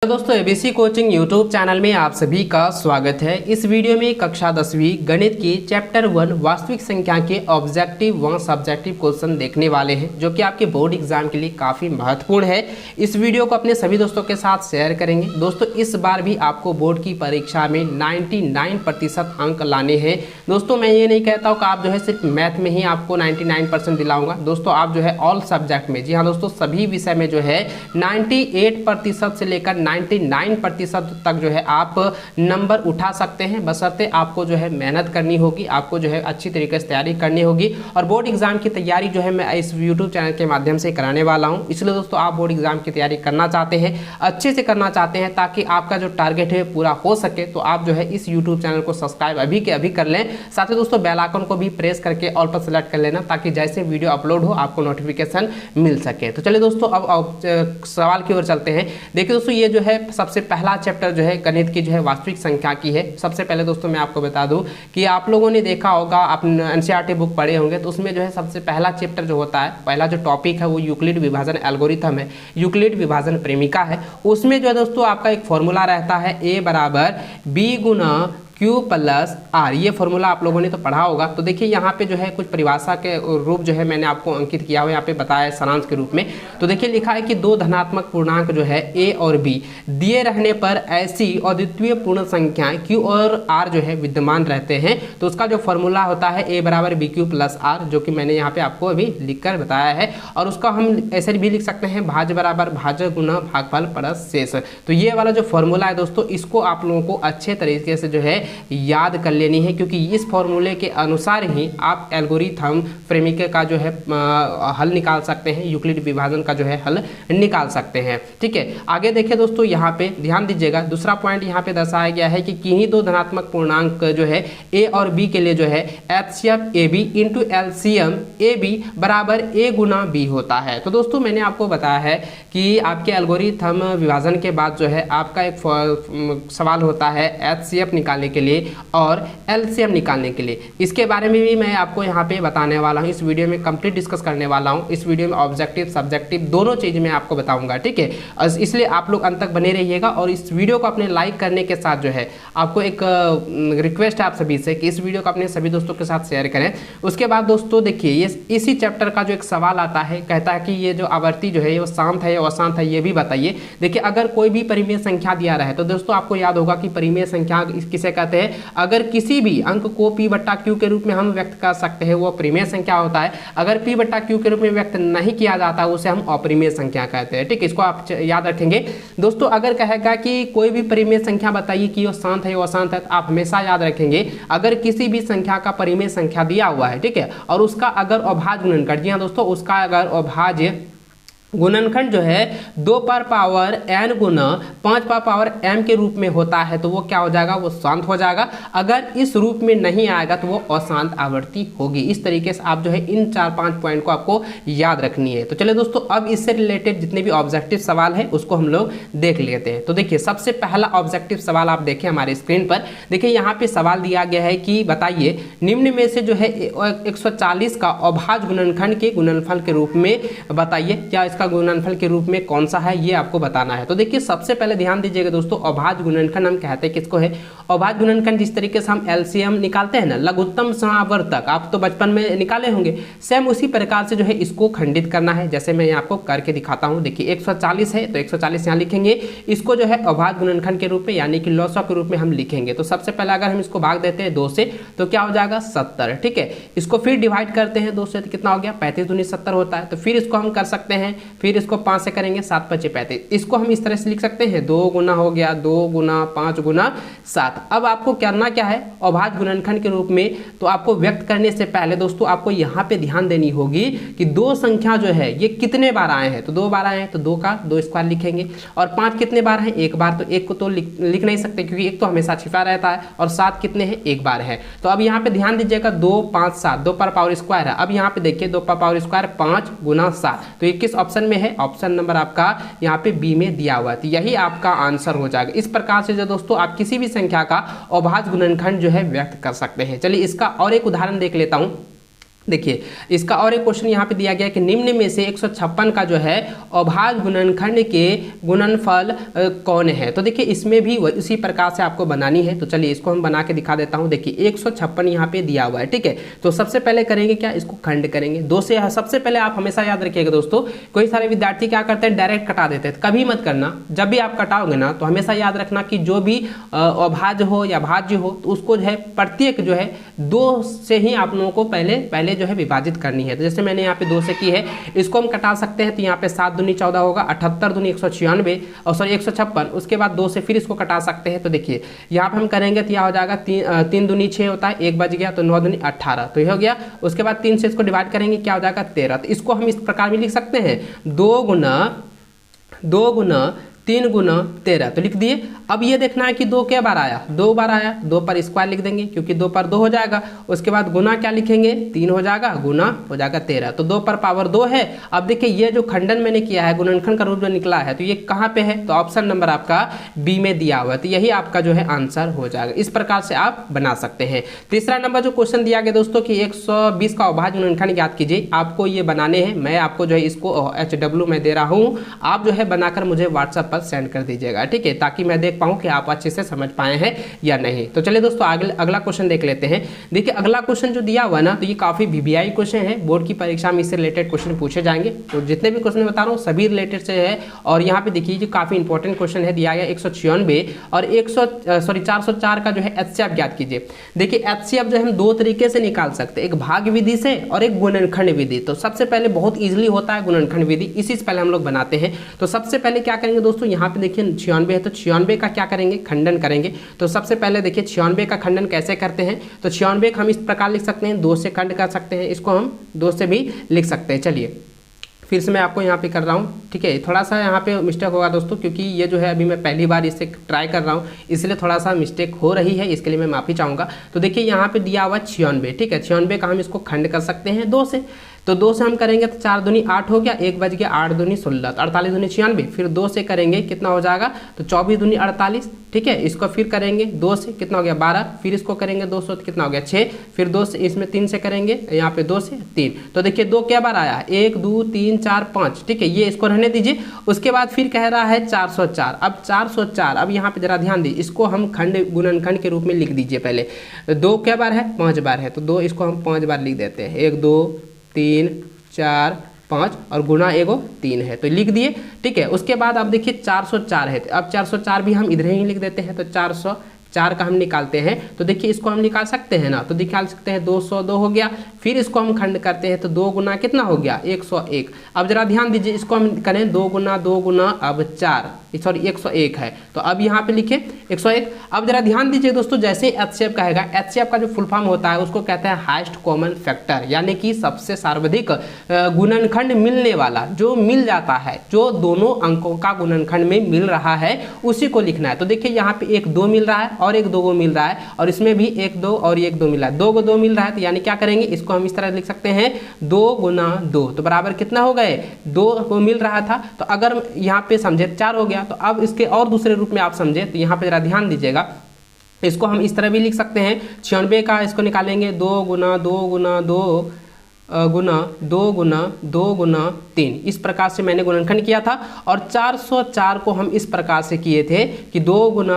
तो दोस्तों ABC coaching YouTube channel में आप सभी का स्वागत है। इस वीडियो में कक्षा 10वीं गणित की चैप्टर 1 वास्तविक संख्या के ऑब्जेक्टिव व सब्जेक्टिव क्वेश्चन देखने वाले हैं, जो कि आपके बोर्ड एग्जाम के लिए काफ़ी महत्वपूर्ण है। इस वीडियो को अपने सभी दोस्तों के साथ शेयर करेंगे। दोस्तों इस बार भी आपको बोर्ड की परीक्षा में 99% अंक लाने हैं। दोस्तों मैं ये नहीं कहता हूँ कि आप जो है सिर्फ मैथ में ही आपको 99% दिलाऊंगा। दोस्तों आप जो है ऑल सब्जेक्ट में, जी हाँ दोस्तों, सभी विषय में जो है 98% से लेकर 99% तक जो है आप नंबर उठा सकते हैं, बशर्ते आपको जो है मेहनत करनी होगी, आपको जो है अच्छी तरीके से तैयारी करनी होगी। और बोर्ड एग्जाम की तैयारी जो है मैं इस यूट्यूब चैनल के माध्यम से कराने वाला हूं। इसलिए दोस्तों आप बोर्ड एग्जाम की तैयारी करना चाहते हैं, अच्छे से करना चाहते हैं, ताकि आपका जो टारगेट है पूरा हो सके, तो आप जो है इस यूट्यूब चैनल को सब्सक्राइब अभी के अभी कर लें। साथ ही दोस्तों बेल आइकन को भी प्रेस करके ऑल पर सेलेक्ट कर लेना, ताकि जैसे वीडियो अपलोड हो आपको नोटिफिकेशन मिल सके। तो चलिए दोस्तों अब सवाल की ओर चलते हैं। देखिए दोस्तों ये जो है सबसे पहला चैप्टर जो है गणित की जो है वास्तविक संख्या की है। सबसे पहले दोस्तों मैं आपको बता दूं कि आप लोगों ने देखा होगा, आप एनसीईआरटी बुक पढ़े होंगे, तो उसमें जो है सबसे पहला चैप्टर जो होता है, पहला जो टॉपिक है वो यूक्लिड विभाजन एल्गोरिथम है, यूक्लिड विभाजन प्रेमिका है। उसमें जो है दोस्तों आपका एक फॉर्मूला रहता है A बराबर B गुना Q प्लस R। ये फॉर्मूला आप लोगों ने तो पढ़ा होगा। तो देखिए यहाँ पे जो है कुछ परिभाषा के रूप जो है मैंने आपको अंकित किया हुआ, यहाँ पे बताया है सारांश के रूप में। तो देखिए लिखा है कि दो धनात्मक पूर्णांक जो है A और B दिए रहने पर ऐसी अद्वितीय पूर्ण संख्याएं Q और R जो है विद्यमान रहते हैं। तो उसका जो फॉर्मूला होता है A बराबर BQ प्लस R, जो कि मैंने यहाँ पे आपको अभी लिख कर बताया है। और उसका हम ऐसे भी लिख सकते हैं भाज्य बराबर भाज्य गुना भागफल प्लस शेष। तो ये वाला जो फॉर्मूला है दोस्तों, इसको आप लोगों को अच्छे तरीके से जो है याद कर लेनी है, क्योंकि इस फॉर्मूले के अनुसार ही आप एल्गोरिथम प्रेमिका का जो है हल निकाल सकते हैं, यूक्लिड विभाजन का जो है हल निकाल सकते हैं। ठीक है, आगे देखिए दोस्तों, यहाँ पे ध्यान दीजिएगा, दूसरा पॉइंट यहाँ पे दर्शाया गया है कि किन्हीं दो धनात्मक पूर्णांक जो है A और B के लिए जो है HCF AB into LCM AB बराबर A गुना B होता है। तो दोस्तों मैंने आपको बताया है कि आपके एल्गोरिथम विभाजन के बाद जो है आपका एक सवाल होता है HCF निकालने के लिए और LCM निकालने के लिए। इसके बारे में भी मैं आपको यहाँ पे बताने वाला हूँ, इस वीडियो में कंप्लीट डिस्कस करने वाला हूँ। इस वीडियो में ऑब्जेक्टिव सब्जेक्टिव दोनों चीज़ मैं आपको बताऊंगा। ठीक है, इसलिए आप लोग अंत तक बने रहिएगा। और इस वीडियो को अपने लाइक करने के साथ जो है आपको एक रिक्वेस्ट है आप सभी से कि इस वीडियो को अपने सभी दोस्तों के साथ शेयर करें। उसके बाद दोस्तों देखिए ये इसी चैप्टर का जो एक सवाल आता है, कहता है कि ये जो आवर्ती जो है वो शांत है या अशांत है, ये भी बताइए। देखिए अगर कोई भी परिमेय संख्या दिया रहा है तो दोस्तों आपको याद होगा कि परिमेय संख्या किसे कहते हैं। अगर किसी भी अंक को P बट्टा Q के रूप में हम व्यक्त कर सकते हैं, वो परिमेय संख्या होता है। अगर P बट्टा Q के रूप में व्यक्त नहीं किया जाता उसे हम अपरिमेय संख्या कहते हैं। ठीक है, इसको आप याद रखेंगे दोस्तों। अगर कहेगा कि कोई भी परिमेय संख्या बताइए कि वो शांत है या अशांत है, तो आप हमेशा याद रखेंगे अगर किसी भी संख्या का परिमेय संख्या दिया हुआ है, ठीक है, और उसका अगर अभाज्य गुणनखंड, जी हाँ दोस्तों, उसका अगर अभाज्य गुणनखंड जो है 2 पर पावर n गुना 5 पर पावर m के रूप में होता है, तो वो क्या हो जाएगा, वो शांत हो जाएगा। अगर इस रूप में नहीं आएगा तो वो अशांत आवर्ती होगी। इस तरीके से आप जो है इन 4-5 पॉइंट को आपको याद रखनी है। तो चलिए दोस्तों अब इससे रिलेटेड जितने भी ऑब्जेक्टिव सवाल है उसको हम लोग देख लेते हैं। तो देखिए सबसे पहला ऑब्जेक्टिव सवाल आप देखें हमारे स्क्रीन पर। देखिए यहाँ पे सवाल दिया गया है कि बताइए निम्न में से जो है 140 का अभाज्य गुणनखंड के गुणनफल के रूप में बताइए, क्या का गुणनफल के रूप में कौन सा है, ये आपको बताना है। तो देखिए सबसे पहले ध्यान दीजिएगा दोस्तों, अभाज्य गुणनखंड हम कहते हैं किसको है। अभाज्य गुणनखंड जिस तरीके से हम LCM निकालते हैं ना, लघुत्तम समावर्तक, आप तो बचपन में निकाले होंगे, सेम उसी प्रकार से जो है इसको खंडित करना है। जैसे मैं आपको करके दिखाता हूं। देखिए 140 है तो 140 यहाँ लिखेंगे, इसको जो है अभाज्य गुणनखंड के रूप में यानी कि लॉसा के रूप में हम लिखेंगे। तो सबसे पहले अगर हम इसको भाग देते हैं 2 से तो क्या हो जाएगा 70। ठीक है, इसको फिर डिवाइड करते हैं 2 से तो कितना हो गया 35 दूनी 70 होता है। तो फिर इसको हम कर सकते हैं, फिर इसको 5 से करेंगे 7 × 5 = 35। इसको हम इस तरह से लिख सकते हैं 2 गुना हो गया 2 गुना 5 गुना 7। अब आपको करना क्या है, अभाज्य गुणनखंड के रूप में तो आपको व्यक्त करने से पहले दोस्तों आपको यहाँ पे ध्यान देनी होगी कि दो संख्या जो है ये कितने बार आए हैं। तो 2 बार आए हैं तो 2 का 2 स्क्वायर लिखेंगे। और 5 कितने बार है, 1 बार, तो 1 को तो लिख नहीं सकते क्योंकि 1 तो हमेशा छिपा रहता है। और 7 कितने हैं, 1 बार है। तो अब यहाँ पे ध्यान दीजिएगा 2 5 7 2 पर पावर स्क्वायर है। अब यहाँ पे देखिए 2 पर पावर स्क्वायर 5 गुना 7, तो ये किस ऑप्शन में है, ऑप्शन नंबर आपका यहाँ पे बी में दिया हुआ है। तो यही आपका आंसर हो जाएगा। इस प्रकार से जो दोस्तों आप किसी भी संख्या का अभाज्य गुणनखंड जो है व्यक्त कर सकते हैं। चलिए इसका और एक उदाहरण देख लेता हूँ। देखिए इसका और एक क्वेश्चन यहाँ पे दिया गया कि निम्न में से 156 का जो है अभाज्य गुणनखंड के गुणनफल कौन है। तो देखिए इसमें भी इसी प्रकार से आपको बनानी है। तो चलिए इसको हम बना के दिखा देता हूँ। देखिए 156 यहाँ पे दिया हुआ है, ठीक है। तो सबसे पहले करेंगे क्या, इसको खंड करेंगे दो से। सबसे पहले आप हमेशा याद रखिएगा दोस्तों, कोई सारे विद्यार्थी क्या करते हैं डायरेक्ट कटा देते हैं, कभी मत करना। जब भी आप कटाओगे ना तो हमेशा याद रखना कि जो भी अभाज्य हो या भाज्य हो तो उसको जो है प्रत्येक जो है 2 से ही आप लोगों को पहले जो है विभाजित करनी है। तो जैसे मैंने यहाँ पे 2 से की है, इसको हम कटा सकते हैं। तो यहाँ पे 7 दूनी 14 होगा, 78 दूनी 196 और सॉरी 156, उसके बाद 2 से फिर इसको कटा सकते हैं। तो देखिए यहाँ पे हम करेंगे तो यह हो जाएगा 3 दूनी 6 होता है, 1 बच गया तो 9 दूनी 18, तो ये हो गया। उसके बाद 3 से इसको डिवाइड करेंगे, क्या हो जाएगा 13। तो इसको हम इस प्रकार में लिख सकते हैं 2 गुना 3 गुना 13, तो लिख दिए। अब ये देखना है कि 2 क्या बार आया, 2 बार आया, 2 पर स्क्वायर लिख देंगे क्योंकि 2 पर 2 हो जाएगा। उसके बाद गुना क्या लिखेंगे, 3 हो जाएगा, गुना हो जाएगा 13, तो 2 पर पावर 2 है। अब देखिए ये जो खंडन मैंने किया है, गुणनखंड का रूप जो निकला है, तो ये कहाँ पे है, तो ऑप्शन नंबर आपका बी में दिया हुआ है। तो यही आपका जो है आंसर हो जाएगा। इस प्रकार से आप बना सकते हैं। तीसरा नंबर जो क्वेश्चन दिया गया दोस्तों कि 120 का अभाज्य गुणनखंड याद कीजिए। आपको ये बनाने हैं, मैं आपको जो है इसको HW में दे रहा हूँ, आप जो है बनाकर मुझे व्हाट्सएप पर सेंड कर दीजिएगा, ठीक है, ताकि मैं देख पाऊँ कि आप अच्छे से समझ पाए हैं या नहीं। तो चलिए दोस्तों अगला क्वेश्चन देख लेते हैं। देखिए अगला क्वेश्चन जो दिया हुआ ना, तो ये काफी VVI क्वेश्चन है, बोर्ड की परीक्षा में इससे रिलेटेड क्वेश्चन पूछे जाएंगे। तो जितने भी क्वेश्चन बता रहा हूँ सभी रिलेटेड से है। और यहाँ पे देखिए जो काफी इंपॉर्टेंट क्वेश्चन है दिया गया 196 और 404 का जो है HCF ज्ञात कीजिए। देखिए HCF जो है हम 2 तरीके से निकाल सकते हैं, एक भाग विधि से और एक गुणनखंड विधि। तो सबसे पहले बहुत इजीली होता है गुणनखंड विधि, इसी से पहले हम लोग बनाते हैं। तो सबसे पहले क्या करेंगे दोस्तों, यहाँ पे देखिए 96 है, तो 96 का क्या करेंगे, खंडन करेंगे। तो सबसे पहले देखिए 96 का खंडन कैसे करते हैं। तो 96 हम इस प्रकार लिख सकते हैं, 2 से खंड कर सकते हैं, इसको हम 2 से भी लिख सकते हैं। चलिए फिर से मैं आपको यहाँ पे कर रहा हूँ, ठीक है। थोड़ा सा यहाँ पे मिस्टेक होगा दोस्तों, क्योंकि ये जो है अभी मैं पहली बार इसे ट्राई कर रहा हूँ, इसलिए थोड़ा सा मिस्टेक हो रही है, इसके लिए मैं माफ़ी चाहूँगा। तो देखिए यहाँ पे दिया हुआ 96, ठीक है। 96 का हम इसको खंड कर सकते हैं 2 से। तो 2 से हम करेंगे तो 4 दूनी 8 हो गया, 1 बज गया, 8 दूनी 16, 48 दूनी 96। फिर 2 से करेंगे कितना हो जाएगा, तो 24 दूनी 48, ठीक है। इसको फिर करेंगे 2 से, कितना हो गया 12। फिर इसको करेंगे 2 से, कितना हो गया 6। फिर 2 से, इसमें 3 से करेंगे, यहाँ पे 2 से 3। तो देखिए 2 क्या बार आया, 1 2 3 4 5, ठीक है। ये इसको रहने दीजिए। उसके बाद फिर कह रहा है 404। अब 404, अब यहाँ पे जरा ध्यान दीजिए, इसको हम गुणनखंड के रूप में लिख दीजिए। पहले 2 क्या बार है, 5 बार है, तो 2 इसको हम 5 बार लिख देते हैं, 1 2 3 4 5 और गुना 1 3 है, तो लिख दिए, ठीक है। उसके बाद अब देखिए 404 है, अब 404 भी हम इधर ही लिख देते हैं। तो 404 का हम निकालते हैं, तो देखिए इसको हम निकाल सकते हैं ना, तो निकाल सकते हैं, 202 हो गया। फिर इसको हम खंड करते हैं, तो 2 गुना कितना हो गया 101। अब जरा ध्यान दीजिए, इसको हम करें 2 गुना अब 4, सॉरी 101 है, तो अब यहाँ पे लिखे 101। अब जरा ध्यान दीजिए दोस्तों, जैसे HCF कहेगा, HCF का जो फुल फॉर्म होता है उसको कहते हैं हाईएस्ट कॉमन फैक्टर, यानी कि सबसे सर्वाधिक गुणनखंड मिलने वाला, जो मिल जाता है, जो दोनों अंकों का गुणनखंड में मिल रहा है, उसी को लिखना है। तो देखिए यहाँ पे 1 2 मिल रहा है और 1 2 मिल रहा है, और इसमें भी 1 2 और 1 2 मिल रहा है, 2 2 मिल रहा है। तो यानी क्या करेंगे, इसको हम इस तरह लिख सकते हैं 2 गुना 2, तो बराबर कितना हो गए, 2 को मिल रहा था, तो अगर यहाँ पे समझे 4 हो गया। तो अब इसके और दूसरे रूप में आप समझे, तो यहाँ पे जरा ध्यान दीजिएगा, इसको हम इस तरह भी लिख सकते हैं। 96 का इसको निकालेंगे 2 गुना 2 गुना 2 गुना 3, इस प्रकार से मैंने गुणनखंड किया था। और 404 को हम इस प्रकार से किए थे कि 2 गुना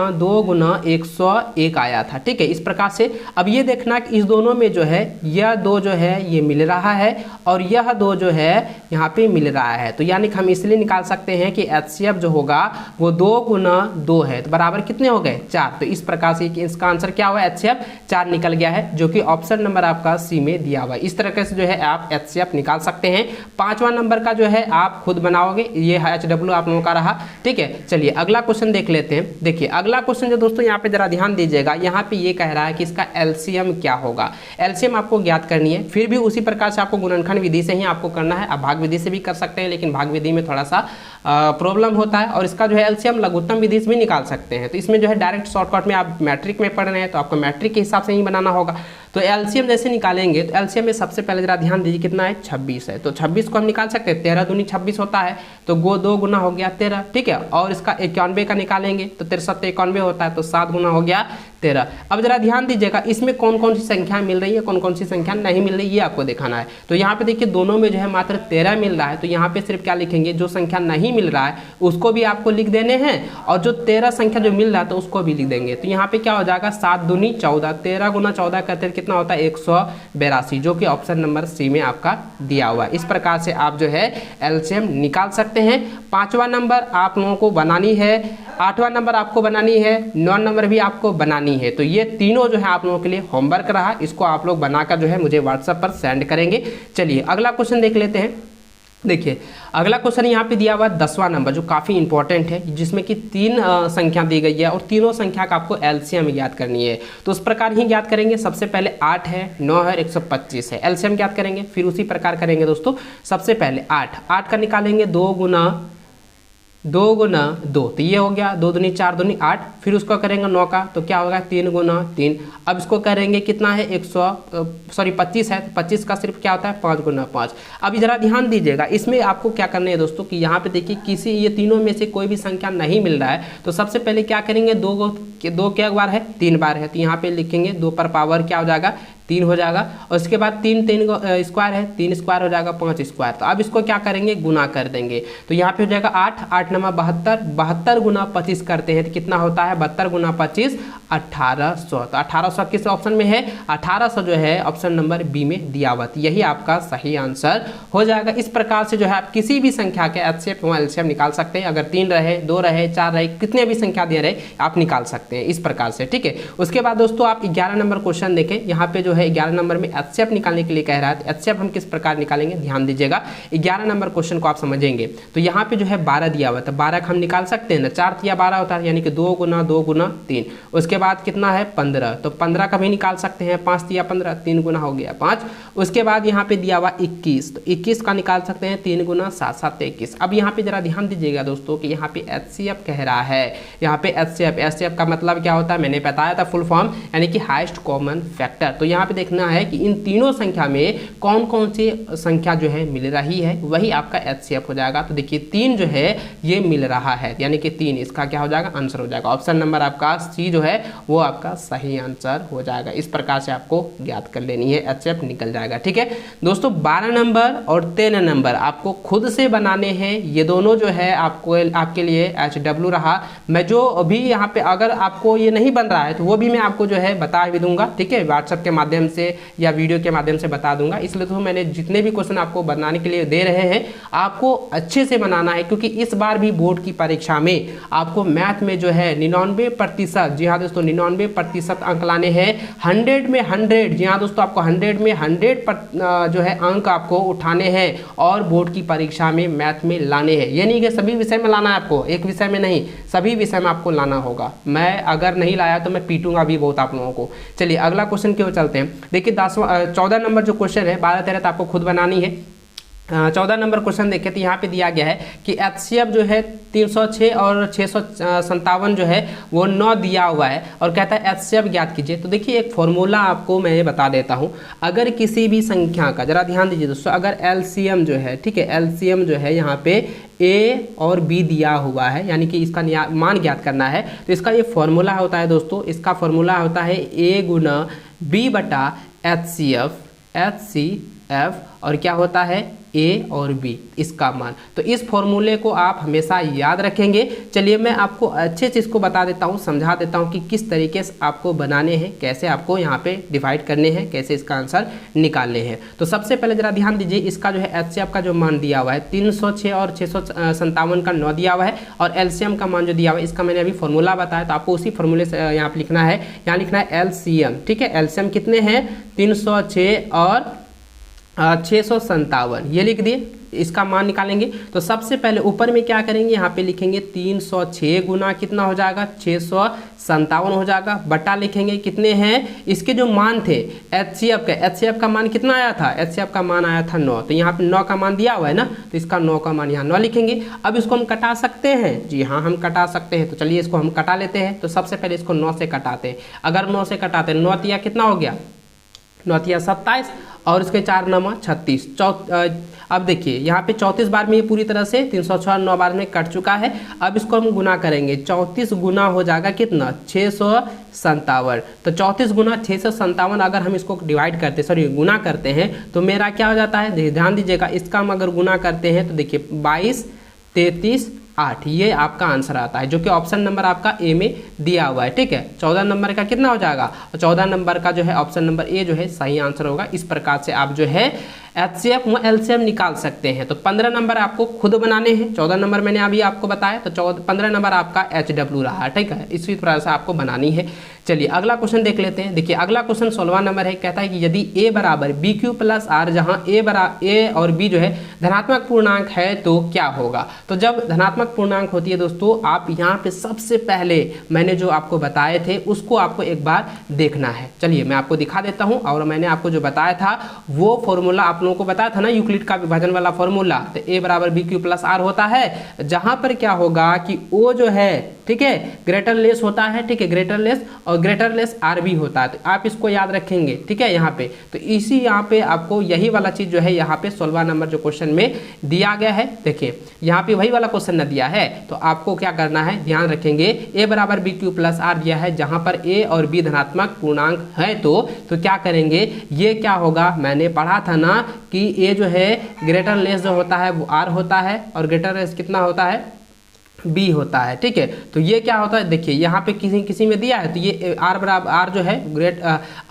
101 आया था, ठीक है, इस प्रकार से। अब ये देखना कि इस दोनों में जो है यह 2 जो है ये मिल रहा है और यह 2 जो है यहाँ पे मिल रहा है। तो यानी कि हम इसलिए निकाल सकते हैं कि HCF जो होगा वो 2 गुना 2 है, तो बराबर कितने हो गए 4। तो इस प्रकार से इसका आंसर क्या हुआ, HCF 4 निकल गया है, जो कि ऑप्शन नंबर आपका सी में दिया हुआ है। इस तरीके से जो है आप HCF निकाल सकते हैं। 5वां नंबर का जो है आप खुद बनाओगे, ये HW आप लोगों का रहा, ठीक है। चलिए अगला क्वेश्चन देख लेते हैं। देखिए अगला क्वेश्चन जो दोस्तों यहाँ पे जरा ध्यान दीजिएगा, यहाँ पे ये कह रहा है कि इसका LCM क्या होगा। LCM आपको ज्ञात करनी है, फिर भी उसी प्रकार से आपको गुणनखंड विधि से ही आपको करना है। आप भाग विधि से भी कर सकते हैं, लेकिन भाग विधि में थोड़ा सा प्रॉब्लम होता है। और इसका जो है LCM लघुत्तम विधि से भी निकाल सकते हैं। तो इसमें जो है डायरेक्ट शॉर्टकट में, आप मैट्रिक में पढ़ रहे हैं तो आपको मैट्रिक के हिसाब से ही बनाना होगा। तो LCM जैसे निकालेंगे, तो LCM में सबसे पहले जरा ध्यान दीजिए कितना है 26 है, तो 26 को हम निकाल सकते हैं, 13 दूनी 26 होता है, तो 2 गुना हो गया 13, ठीक है। और इसका 91 का निकालेंगे तो 63 91 होता है, तो 7 गुना हो गया 13। अब जरा ध्यान दीजिएगा इसमें कौन कौन सी संख्या मिल रही है, कौन कौन सी संख्या नहीं मिल रही है, ये आपको दिखाना है। तो यहाँ पे देखिए दोनों में जो है मात्र 13 मिल रहा है, तो यहाँ पे सिर्फ क्या लिखेंगे, जो संख्या नहीं मिल रहा है उसको भी आपको लिख देने हैं और जो 13 संख्या जो मिल रहा है तो उसको भी लिख देंगे। तो यहाँ पे क्या हो जाएगा 7 दूनी 14, 13 गुना 14 करते हैं कितना होता है 182, जो कि ऑप्शन नंबर सी में आपका दिया हुआ है। इस प्रकार से आप जो है एलसीएम निकाल सकते हैं। 5वां नंबर आप लोगों को बनानी है, 8वां नंबर आपको बनानी है, 9 नंबर भी आपको बनानी है। तो ये तीनों जो है आप लोगों के लिए होमवर्क रहा, इसको आप लोग बनाकर जो है मुझे व्हाट्सएप पर सेंड करेंगे। चलिए अगला क्वेश्चन देख लेते हैं। देखिए अगला क्वेश्चन यहाँ पे दिया हुआ 10वां नंबर, जो काफ़ी इंपॉर्टेंट है, जिसमें कि 3 संख्या दी गई है और तीनों संख्या का आपको एलसीएम ज्ञात करनी है। तो उस प्रकार ही ज्ञात करेंगे। सबसे पहले 8 है, 9 है, 125 है, एलसीएम ज्ञात करेंगे। फिर उसी प्रकार करेंगे दोस्तों। सबसे पहले 8 का निकालेंगे 2 गुना 2, तो ये हो गया 2 दूनी 4 दूनी 8। फिर उसको करेंगे 9 का, तो क्या होगा 3 गुना 3। अब इसको करेंगे कितना है 25 है, तो 25 का सिर्फ क्या होता है 5 गुना 5। अब जरा ध्यान दीजिएगा इसमें आपको क्या करना है दोस्तों कि यहाँ पे देखिए किसी ये तीनों में से कोई भी संख्या नहीं मिल रहा है। तो सबसे पहले क्या करेंगे 2 क्या बार है 3 बार है, तो यहाँ पे लिखेंगे 2 पर पावर क्या हो जाएगा 3 हो जाएगा। और उसके बाद 3 स्क्वायर है, 3 स्क्वायर हो जाएगा 5 स्क्वायर। तो अब इसको क्या करेंगे गुना कर देंगे, तो यहाँ पे हो जाएगा 8 9 72 गुना 25 करते हैं तो कितना होता है 72 गुना 25 1800। तो 1800 किस ऑप्शन में है 1800 जो है ऑप्शन नंबर बी में दिया हुआ, यही आपका सही आंसर हो जाएगा। इस प्रकार से जो है आप किसी भी संख्या के एचसीएफ एलसीएम निकाल सकते हैं। अगर 3 रहे 2 रहे 4 रहे कितने भी संख्या दे रहे आप निकाल सकते हैं इस प्रकार से, ठीक है। उसके बाद दोस्तों आप 11 नंबर क्वेश्चन देखें। यहाँ पे जो है 11 नंबर में एचसीएफ निकालने के लिए कह रहा है। एचसीएफ हम किस प्रकार निकालेंगे ध्यान दीजिएगा। 11 नंबर क्वेश्चन को आप समझेंगे। तो यहाँ पे जो है 12 दिया हुआ, तो 12 का हम निकाल सकते हैं ना, 4 या 12 होता है, यानी कि 2 गुना 3। उसके बाद कितना है 15, तो 15 का भी निकाल सकते हैं, 5 या 15, 3 गुना हो गया 5। उसके बाद यहाँ पे दिया हुआ 21, तो 21 का निकाल सकते हैं 3 गुना 7 7 21। अब यहाँ पे जरा ध्यान दीजिएगा दोस्तों कि यहाँ पे एचसीएफ कह रहा है। यहाँ पे एचसीएफ का मतलब क्या होता है मैंने बताया था, फुल फॉर्म यानी कि हाईएस्ट कॉमन फैक्टर। तो यहाँ पे देखना है कि इन तीनों संख्या में कौन कौन सी संख्या जो है मिल रही है, वही आपका एचसीएफ हो जाएगा। तो देखिए 3 जो है ये मिल रहा है, यानी कि 3 इसका क्या हो जाएगा आंसर हो जाएगा। ऑप्शन नंबर आपका सी जो है वो आपका सही आंसर हो जाएगा। इस प्रकार से आपको ज्ञात कर लेनी है, एचसीएफ निकल जाएगा, ठीक है दोस्तों। 12 नंबर और 13 नंबर आपको खुद से बनाने हैं। ये दोनों जो है आपको आपके लिए HW रहा। मैं जो अभी यहाँ पे अगर आपको ये नहीं बन रहा है तो वो भी मैं आपको जो है बता भी दूंगा, ठीक है, व्हाट्सएप के माध्यम से या वीडियो के माध्यम से बता दूंगा। इसलिए तो मैंने जितने भी क्वेश्चन आपको बनाने के लिए दे रहे हैं आपको अच्छे से बनाना है, क्योंकि इस बार भी बोर्ड की परीक्षा में आपको मैथ में जो है 99%, जी हाँ दोस्तों 99% अंक लाने हैं। 100 में 100, जी हाँ दोस्तों आपको 100 में 100 जो है अंक आपको उठाने हैं और बोर्ड की परीक्षा में मैथ में लाने हैं। ये नहीं कि सभी विषय में लाना है आपको, एक विषय में नहीं, सभी विषय में आपको लाना होगा। मैं अगर नहीं लाया तो मैं पीटूंगा भी बहुत आप लोगों को। चलिए अगला क्वेश्चन की ओर चलते हैं। देखिए 14 नंबर जो क्वेश्चन है 12 13 तो आपको खुद बनानी है। 14 नंबर क्वेश्चन देखें तो यहाँ पे दिया गया है कि एचसीएफ जो है 306 और 657 जो है वो 9 दिया हुआ है और कहता है एचसीएफ ज्ञात कीजिए। तो देखिए एक फॉर्मूला आपको मैं ये बता देता हूँ। अगर किसी भी संख्या का, जरा ध्यान दीजिए दोस्तों, अगर एलसीएम जो है, ठीक है, एलसीएम जो है यहाँ पे ए और बी दिया हुआ है, यानी कि इसका मान ज्ञात करना है। तो इसका ये फॉर्मूला होता है दोस्तों, इसका फॉर्मूला होता है ए गुना बी बटा एचसीएफ और क्या होता है ए और बी इसका मान। तो इस फॉर्मूले को आप हमेशा याद रखेंगे। चलिए मैं आपको अच्छे चीज़ को बता देता हूँ, समझा देता हूँ कि किस तरीके से आपको बनाने हैं, कैसे आपको यहाँ पे डिवाइड करने हैं, कैसे इसका आंसर निकालने हैं। तो सबसे पहले जरा ध्यान दीजिए, इसका जो है एचसीएफ का जो मान दिया हुआ है 306 और 657 का 9 दिया हुआ है और एलसीएम का मान जो दिया हुआ है इसका मैंने अभी फॉर्मूला बताया, तो आपको उसी फॉर्मूले से यहाँ पर लिखना है। यहाँ लिखना है एलसीएम, ठीक है, एलसीएम कितने हैं 306 और 657, ये लिख दिए। इसका मान निकालेंगे तो सबसे पहले ऊपर में क्या करेंगे, यहाँ पे लिखेंगे 306 गुना कितना हो जाएगा 657 हो जाएगा, बटा लिखेंगे कितने हैं इसके जो मान थे एचसीएफ का मान कितना आया था, एचसीएफ का मान आया था 9। तो यहाँ पे 9 का मान दिया हुआ है ना, तो इसका 9 का मान यहाँ 9 लिखेंगे। अब इसको हम कटा सकते हैं, जी हाँ हम कटा सकते हैं। तो चलिए इसको हम कटा लेते हैं। तो सबसे पहले इसको 9 से कटाते हैं। अगर 9 से कटाते हैं 9 तिया कितना हो गया 9 27 और इसके 4 9 36। अब देखिए यहाँ पे 34 बार में ये पूरी तरह से 306 9 बार में कट चुका है। अब इसको हम गुना करेंगे, 34 गुना हो जाएगा कितना 657। तो 34 गुना 657 अगर हम इसको डिवाइड करते सॉरी गुना करते हैं तो मेरा क्या हो जाता है, ध्यान दीजिएगा, इसका हम अगर गुना करते हैं तो देखिए 22 33 8 ये आपका आंसर आता है, जो कि ऑप्शन नंबर आपका ए में दिया हुआ है। ठीक है, 14 नंबर का कितना हो जाएगा, 14 नंबर का जो है ऑप्शन नंबर ए जो है सही आंसर होगा। इस प्रकार से आप जो है HCF व LCM निकाल सकते हैं। तो 15 नंबर आपको खुद बनाने हैं, 14 नंबर मैंने अभी आपको बताया, तो 15 नंबर आपका HW रहा। ठीक है, इसी तरह से आपको बनानी है। चलिए अगला क्वेश्चन देख लेते हैं। देखिए अगला क्वेश्चन 16वां नंबर है, कहता है कि यदि A बराबर BQ प्लस R, जहाँ A और B जो है धनात्मक पूर्णांक है तो क्या होगा। तो जब धनात्मक पूर्णांक होती है दोस्तों, आप यहाँ पे सबसे पहले मैंने जो आपको बताए थे उसको आपको एक बार देखना है। चलिए मैं आपको दिखा देता हूँ। और मैंने आपको जो बताया था वो फॉर्मूला आप लोगों को बताया था ना, यूक्लिड का विभाजन वाला फॉर्मूला। तो A बराबर BQ प्लस R होता है, जहाँ पर क्या होगा कि O जो है, ठीक है, ग्रेटर लेस होता है, ठीक है, ग्रेटर लेस और ग्रेटर लेस आर भी होता है। तो आप इसको याद रखेंगे, ठीक है, यहाँ पे। तो इसी यहाँ पे आपको यही वाला चीज़ जो है यहाँ पे 16वां नंबर जो क्वेश्चन में दिया गया है, देखिए यहाँ पे वही वाला क्वेश्चन न दिया है। तो आपको क्या करना है, ध्यान रखेंगे, ए बराबर BQ प्लस आर दिया है, जहाँ पर ए और बी धनात्मक पूर्णांक है तो क्या करेंगे, ये क्या होगा, मैंने पढ़ा था ना कि ए जो है ग्रेटर लेस जो होता है वो आर होता है और ग्रेटर लेस कितना होता है, बी होता है। ठीक है, तो ये क्या होता है, देखिए यहाँ पे किसी में दिया है, तो ये आर बराबर आर जो है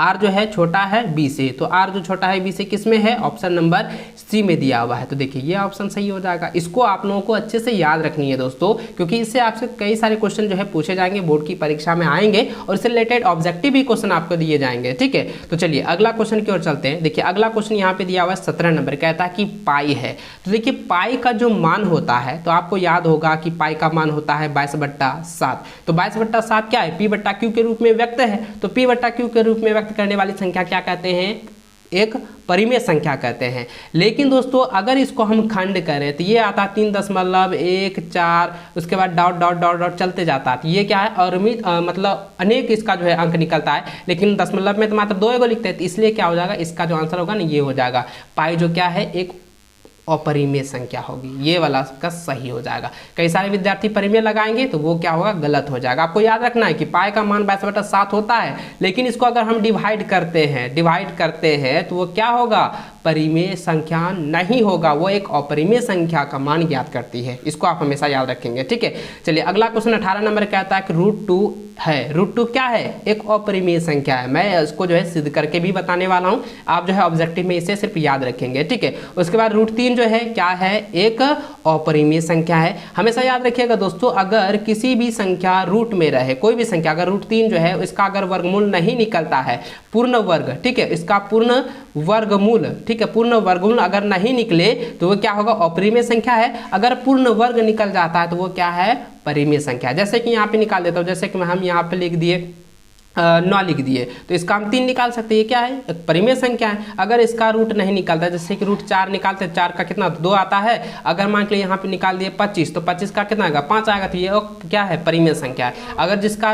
आर जो है छोटा है बी से, तो आर जो छोटा है बी से किस में है, ऑप्शन नंबर सी में दिया हुआ है। तो देखिए ये ऑप्शन सही हो जाएगा। इसको आप लोगों को अच्छे से याद रखनी है दोस्तों, क्योंकि इससे आपसे कई सारे क्वेश्चन जो है पूछे जाएंगे, बोर्ड की परीक्षा में आएंगे और इससे रिलेटेड ऑब्जेक्टिव भी क्वेश्चन आपको दिए जाएंगे। ठीक है, तो चलिए अगला क्वेश्चन की ओर चलते हैं। देखिए अगला क्वेश्चन यहाँ पे दिया हुआ है 17 नंबर, कहता है कि पाई है। तो देखिए पाई का जो मान होता है, तो आपको याद होगा कि पाई का मान होता है 22/7। तो 22/7 क्या है, P/Q के रूप में व्यक्त है। तो P/Q के रूप में व्यक्त करने वाली संख्या क्या कहते हैं, एक परिमेय संख्या कहते हैं। लेकिन दोस्तों अगर इसको हम खंड करें तो ये आता है 3.14, उसके बाद डॉट डॉट डॉट डॉट चलते जाता है। तो ये क्या है, और मतलब अनेक इसका जो है अंक निकलता है, लेकिन दशमलव में तो मात्र 2 लिखते हैं। तो इसलिए क्या हो जाएगा, इसका जो आंसर होगा ना ये हो जाएगा, पाई जो क्या है एक अपरिमेय संख्या होगी, ये वाला का सही हो जाएगा। कई सारे विद्यार्थी परिमेय लगाएंगे तो वो क्या होगा, गलत हो जाएगा। आपको याद रखना है कि पाई का मान 22/7 होता है, लेकिन इसको अगर हम डिवाइड करते हैं तो वो क्या होगा, परिमेय संख्या नहीं होगा, वो एक अपरिमेय संख्या का मान ज्ञात करती है। इसको आप हमेशा याद रखेंगे। ठीक है, चलिए अगला क्वेश्चन 18 नंबर कहता है कि √2 है। √2 क्या है, एक अपरिमेय संख्या है। मैं इसको जो है सिद्ध करके भी बताने वाला हूँ, आप जो है ऑब्जेक्टिव में इसे सिर्फ याद रखेंगे। ठीक है, उसके बाद √3 जो है क्या है, एक अपरिमेय संख्या है। हमेशा याद रखिएगा दोस्तों, अगर किसी भी संख्या रूट में रहे, कोई भी संख्या, अगर √3 जो है इसका अगर वर्गमूल नहीं निकलता है, पूर्ण वर्ग, ठीक है, इसका पूर्ण वर्गमूल, ठीक है, पूर्ण वर्गमूल अगर नहीं निकले तो वो क्या होगा, अपरिमेय संख्या है। अगर पूर्ण वर्ग निकल जाता है तो वो क्या है, परिमेय संख्या। जैसे कि यहाँ पे निकाल देता हूँ, जैसे कि हम यहाँ पे लिख दिए 9 लिख दिए, तो इसका हम 3 निकाल सकते हैं। ये क्या है, एक परिमेय संख्या है। अगर इसका रूट नहीं निकलता, जैसे कि √4 निकालते हैं, 4 का कितना 2 आता है। अगर मान के यहाँ पे निकाल दिए 25, तो 25 का कितना आएगा, 5 आएगा। तो ये क्या है, परिमेय संख्या है। अगर जिसका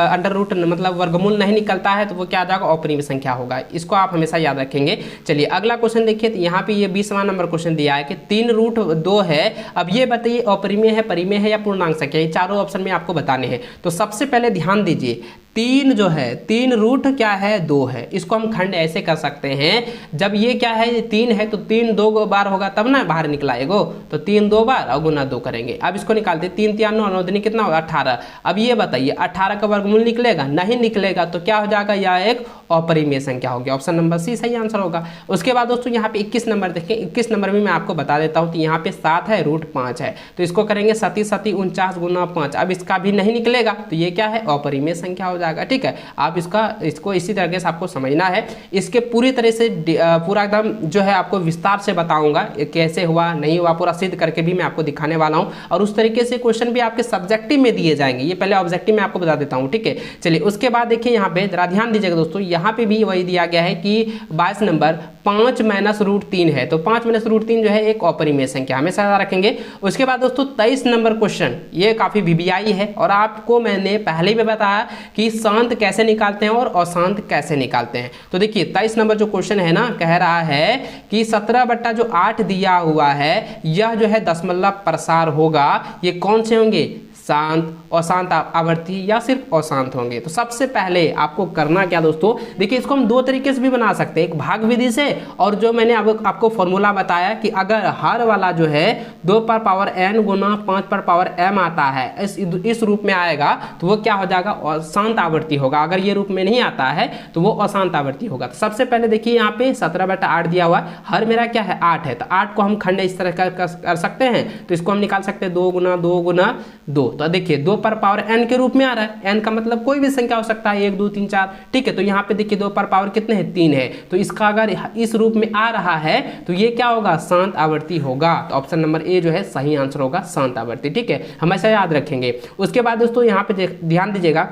अंडर रूट मतलब वर्गमूल नहीं निकलता है तो वो क्या आ जाएगा, अपरिमेय संख्या होगा। इसको आप हमेशा याद रखेंगे। चलिए अगला क्वेश्चन देखिए, तो यहाँ पे ये 20वां नंबर क्वेश्चन दिया है कि 3√2 है। अब ये बताइए अपरिमेय है, परिमेय है या पूर्णांक संख्या, ये चारों ऑप्शन में आपको बताने हैं। तो सबसे पहले ध्यान दीजिए, 3 जो है, 3 रूट क्या है, 2 है। इसको हम खंड ऐसे कर सकते हैं, जब ये क्या है 3 है तो 3 2 बार होगा तब ना बाहर निकला एगो, तो 3 2 बार और गुना 2 करेंगे। अब इसको निकालते, 3 3 9 9 दूनी कितना होगा, 18। अब ये बताइए 18 का वर्गमूल निकलेगा, नहीं निकलेगा, तो क्या हो जाएगा, यह एक अपरिमेय संख्या होगी। ऑप्शन नंबर सी सही आंसर होगा। उसके बाद दोस्तों यहाँ पे 21 नंबर देखें, 21 नंबर में मैं आपको बता देता हूँ। तो यहाँ पे 7 है, √5 है, तो इसको करेंगे 7 7 49 गुना 5। अब इसका भी नहीं निकलेगा, तो ये क्या है, अपरिमेय संख्या हो जाएगा। ठीक है, आप इसको इसी तरीके से आपको समझना है। इसके पूरी तरह से पूरा एकदम जो है आपको विस्तार से बताऊंगा, कैसे हुआ नहीं हुआ, पूरा सिद्ध करके भी मैं आपको दिखाने वाला हूं। और उस तरीके से क्वेश्चन भी आपके सब्जेक्टिव में दिए जाएंगे। ये पहले ऑब्जेक्टिव में आपको बता देता हूं। ठीक है, चलिए उसके बाद देखिए यहाँ पे जरा ध्यान दीजिएगा दोस्तों, यहाँ पे भी वही दिया गया है कि 22 नंबर 5 - √3 है। तो 5 - √3 जो है एक अपरिमेय संख्या, हमेशा याद रखेंगे। उसके बाद दोस्तों 23 नंबर क्वेश्चन, ये काफी VBI है और आपको मैंने पहले भी बताया कि शांत कैसे निकालते हैं और अशांत कैसे निकालते हैं। तो देखिए 23 नंबर जो क्वेश्चन है ना, कह रहा है कि 17/8 दिया हुआ है, यह जो है दशमलव प्रसार होगा, ये कौन से होंगे, शांत, अशांत आवर्ती या सिर्फ अशांत होंगे। तो सबसे पहले आपको करना क्या दोस्तों, देखिए इसको हम दो तरीके से भी बना सकते हैं, एक भाग विधि से, और जो मैंने अब आपको फॉर्मूला बताया कि अगर हर वाला जो है 2 पर पावर n गुना 5 पर पावर m आता है, इस रूप में आएगा तो वो क्या हो जाएगा, अशांत आवर्ती होगा। अगर ये रूप में नहीं आता है तो वो अशांत आवर्ती होगा। तो सबसे पहले देखिए यहाँ पे 17/8 दिया हुआ है, हर मेरा क्या है 8 है, तो 8 को हम खंड इस तरह कर सकते हैं, तो इसको हम निकाल सकते हैं 2 गुना 2 गुना 2। तो देखिए 2 पर पावर n के रूप में आ रहा है, n का मतलब कोई भी संख्या हो सकता है, 1 2 3 4, ठीक है। तो यहाँ पे देखिए 2 पर पावर कितने हैं, 3 है, तो इसका अगर इस रूप में आ रहा है तो ये क्या होगा, शांत आवर्ती होगा। तो ऑप्शन नंबर ए जो है सही आंसर होगा, शांत आवर्ती, ठीक है, हमेशा याद रखेंगे। उसके बाद दोस्तों यहाँ पे ध्यान दीजिएगा,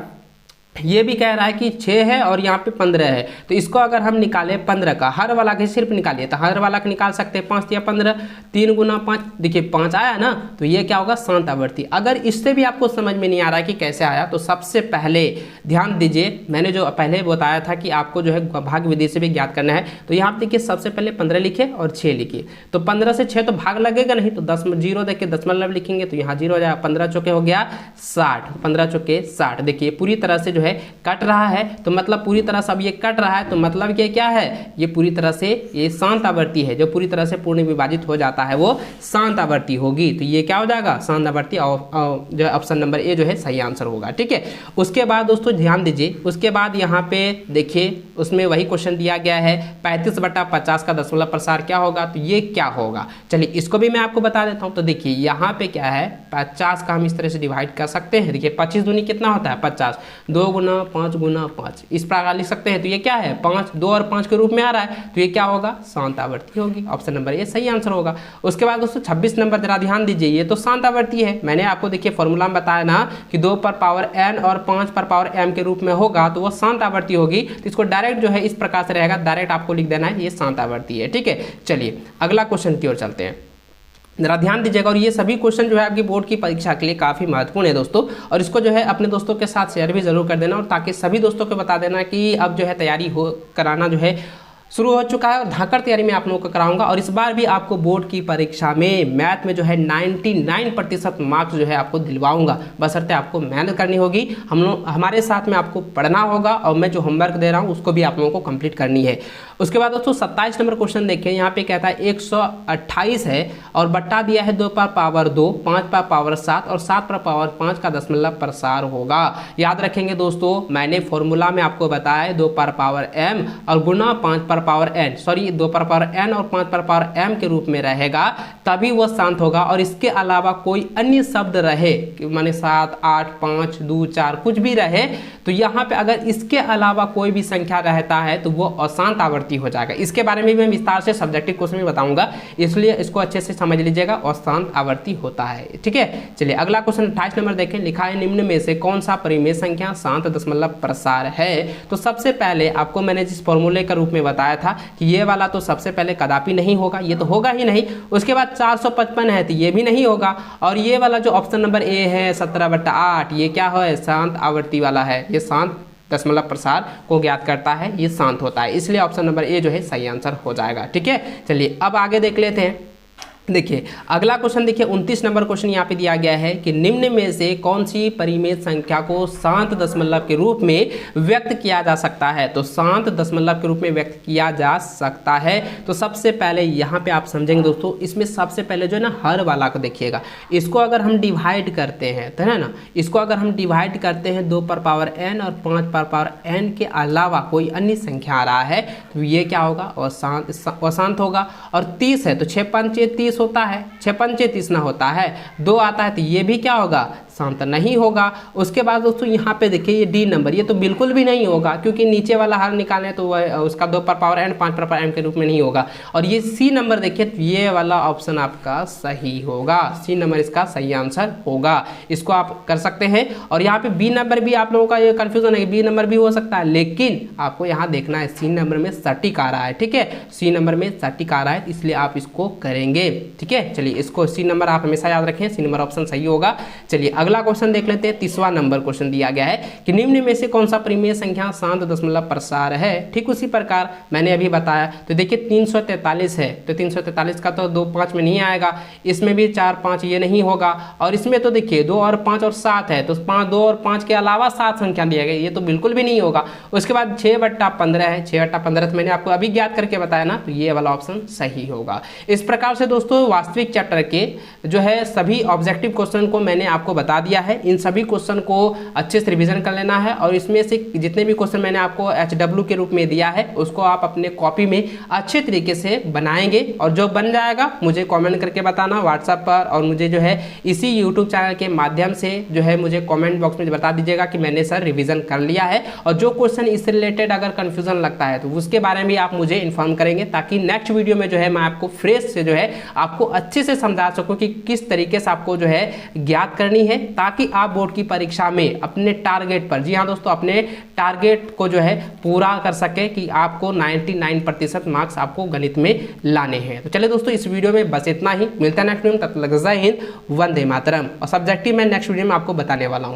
ये भी कह रहा है कि 6 है और यहाँ पे 15 है, तो इसको अगर हम निकालें 15 का, हर वाला के सिर्फ निकालिए, तो हर वाला का निकाल सकते हैं 5 या 15, 3 गुना 5, देखिए 5 आया ना, तो ये क्या होगा, शांत आवर्ती। अगर इससे भी आपको समझ में नहीं आ रहा है कि कैसे आया, तो सबसे पहले ध्यान दीजिए, मैंने जो पहले बताया था कि आपको जो है भाग विधि से भी ज्ञात करना है। तो यहाँ पे देखिए सबसे पहले 15 लिखे और 6 लिखिए, तो 15 से 6 तो भाग लगेगा नहीं, तो 10 0 देखिए दशमलव लिखेंगे, तो यहाँ 0 हो जाएगा, 15 चौके हो गया 60, 15 चौके 60। देखिए पूरी तरह से जो है कट रहा है, तो मतलब पूरी तरह से अब ये कट रहा है, तो मतलब ये क्या है, ये पूरी तरह से ये शांत आवर्ती है, जो पूरी तरह से पूर्ण विभाजित हो जाता है वो शांत आवर्ती होगी। तो ये क्या हो जाएगा, शांत आवर्ती, जो ऑप्शन नंबर ए जो है सही आंसर होगा, ठीक है। उसके बाद दोस्तों ध्यान दीजिए, उसके बाद यहाँ पे देखिए उसमें वही क्वेश्चन दिया गया है, 35/50 का दशमलव प्रसार क्या होगा, तो ये क्या होगा, चलिए इसको भी मैं आपको बता देता हूँ। तो देखिए यहाँ पे क्या है, 50 का हम इस तरह से डिवाइड कर सकते हैं, देखिए 25 दूनी कितना होता है 50, 2 गुना 5 गुना 5, इस प्रकार लिख सकते हैं। तो ये क्या है 5, 2 और 5 के रूप में आ रहा है, तो ये क्या होगा, शांत आवर्ती होगी, ऑप्शन नंबर ये सही आंसर होगा। उसके बाद दोस्तों 26 नंबर जरा ध्यान दीजिए, ये तो शांत आवर्ती है, मैंने आपको देखिए फॉर्मूला में बताया ना कि 2 पर पावर n और 5 पर पावर m के रूप में होगा, तो वो शांत आवर्ती होगी। तो इसको डायरेक्ट जो है इस प्रकार से रहेगा, डायरेक्ट आपको लिख देना है ये शांत आवर्ती है, ठीक है। चलिए अगला क्वेश्चन की ओर चलते हैं, जरा ध्यान दीजिएगा, और ये सभी क्वेश्चन जो है आपकी बोर्ड की परीक्षा के लिए काफ़ी महत्वपूर्ण है दोस्तों, और इसको जो है अपने दोस्तों के साथ शेयर भी जरूर कर देना, और ताकि सभी दोस्तों को बता देना कि अब जो है तैयारी कराना जो है शुरू हो चुका है, और धाकड़ तैयारी में आप लोगों को कराऊंगा। और इस बार भी आपको बोर्ड की परीक्षा में मैथ में जो है 99% मार्क्स जो है आपको दिलवाऊंगा, बशर्ते आपको मेहनत करनी होगी, हमारे साथ में आपको पढ़ना होगा, और मैं जो होमवर्क दे रहा हूँ उसको भी आप लोगों को कंप्लीट करनी है। उसके बाद दोस्तों 27 नंबर क्वेश्चन देखें, यहाँ पे कहता है 128 है और बट्टा दिया है 2 पर पावर 2, 5 पर पावर 7 और 7 पर पावर 5 का दशमलव प्रसार होगा। याद रखेंगे दोस्तों, मैंने फॉर्मूला में आपको बताया है 2 पर पावर m और गुना 5 पर पावर n, सॉरी 2 पर पावर n और 5 पर पावर m के रूप में रहेगा, तभी वह शांत होगा। और इसके अलावा कोई अन्य शब्द रहे, माने 7 8 5 2 4 कुछ भी रहे, तो यहाँ पे अगर इसके अलावा कोई भी संख्या रहता है तो वो अशांत आवर्ती हो जाएगा। इसके बारे में भी मैं विस्तार से सब्जेक्टिव क्वेश्चन में बताऊंगा, इसलिए इसको अच्छे से समझ लीजिएगा, अशांत आवर्ती होता है, ठीक है। चलिए अगला क्वेश्चन 28 नंबर देखें, लिखा है निम्न में से कौन सा परिमेय संख्या शांत दशमलव प्रसार है। तो सबसे पहले आपको मैंने जिस फॉर्मूले का रूप में बताया था कि ये वाला तो सबसे पहले कदापि नहीं होगा, ये तो होगा ही नहीं। उसके बाद 455 है तो ये भी नहीं होगा, और ये वाला जो ऑप्शन नंबर ए है 17/8, ये क्या है, शांत आवर्ती वाला है, ये शांत दशमलव प्रसार को ज्ञात करता है, ये शांत होता है, इसलिए ऑप्शन नंबर ए जो है सही आंसर हो जाएगा, ठीक है। चलिए अब आगे देख लेते हैं। देखिए अगला क्वेश्चन देखिए 29 नंबर क्वेश्चन यहाँ पे दिया गया है कि निम्न में से कौन सी परिमेय संख्या को शांत दशमलव के रूप में व्यक्त किया जा सकता है। तो शांत दशमलव के रूप में व्यक्त किया जा सकता है, तो सबसे पहले यहाँ पे आप समझेंगे दोस्तों, इसमें सबसे पहले जो है ना हर वाला को देखिएगा, इसको अगर हम डिवाइड करते हैं तो है ना, इसको अगर हम डिवाइड करते हैं 2 पर पावर n और 5 पर पावर n के अलावा कोई अन्य संख्या आ रहा है, तो ये क्या होगा, अशांत होगा। और 30 है तो 6 5 30 होता है, 6 5 30 ना होता है, 2 आता है तो ये भी क्या होगा, शांत नहीं होगा। उसके बाद दोस्तों यहाँ पे देखिए ये डी नंबर, ये तो बिल्कुल भी नहीं होगा, क्योंकि नीचे वाला हर निकालें तो वह उसका 2 पर पावर n 5 पर पावर m के रूप में नहीं होगा। और ये सी नंबर देखिए, ये वाला ऑप्शन आपका सही होगा, सी नंबर इसका सही आंसर होगा, इसको आप कर सकते हैं। और यहाँ पे बी नंबर भी आप लोगों का ये कंफ्यूजन है, बी नंबर भी हो सकता है, लेकिन आपको यहाँ देखना है सी नंबर में सटीक आ रहा है, ठीक है, सी नंबर में सटीक आ रहा है, इसलिए आप इसको करेंगे, ठीक है। चलिए इसको सी नंबर आप हमेशा याद रखें, सी नंबर ऑप्शन सही होगा। चलिए अगला क्वेश्चन देख लेते हैं। 30वां नंबर क्वेश्चन दिया गया है कि निम्न में से कौन सा परिमेय संख्या शांत दशमलव प्रसार है। ठीक उसी प्रकार मैंने अभी बताया, तो देखिए 343 है, तो 343 का तो 2 5 में नहीं आएगा, इसमें भी 4 5 ये नहीं होगा, और इसमें तो देखिए 2 और 5 और 7 है, तो 5 2 और 5 के अलावा 7 संख्या दिया गया, ये तो बिल्कुल भी नहीं होगा। उसके बाद 6/15 है, 6/15 मैंने आपको अभी ज्ञात करके बताया ना, तो ये वाला ऑप्शन सही होगा। इस प्रकार से दोस्तों वास्तविक चैप्टर के जो है सभी ऑब्जेक्टिव क्वेश्चन को मैंने आपको बता दिया है। इन सभी क्वेश्चन को अच्छे से रिवीजन कर लेना है, और इसमें से जितने भी क्वेश्चन मैंने आपको HW के रूप में दिया है उसको आप अपने कॉपी में अच्छे तरीके से बनाएंगे, और जो बन जाएगा मुझे कमेंट करके बताना व्हाट्सएप पर, और मुझे जो है इसी यूट्यूब चैनल के माध्यम से जो है मुझे कमेंट बॉक्स में बता दीजिएगा कि मैंने सर रिवीजन कर लिया है, और जो क्वेश्चन इससे रिलेटेड अगर कंफ्यूजन लगता है तो उसके बारे में आप मुझे इन्फॉर्म करेंगे, ताकि नेक्स्ट वीडियो में जो है मैं आपको फ्रेश से जो है आपको अच्छे से समझा सकूं कि किस तरीके से आपको जो है ज्ञात करनी है, ताकि आप बोर्ड की परीक्षा में अपने टारगेट पर, जी हाँ दोस्तों, अपने टारगेट को जो है पूरा कर सके कि आपको 99% मार्क्स आपको गणित में लाने हैं। तो चलिए दोस्तों इस वीडियो में बस इतना ही, मिलता है नेक्स्ट वीडियो में, तब तक जय हिंद, वंदे मातरम। और सब्जेक्टिव मैं नेक्स्ट वीडियो में आपको बताने वाला हूँ।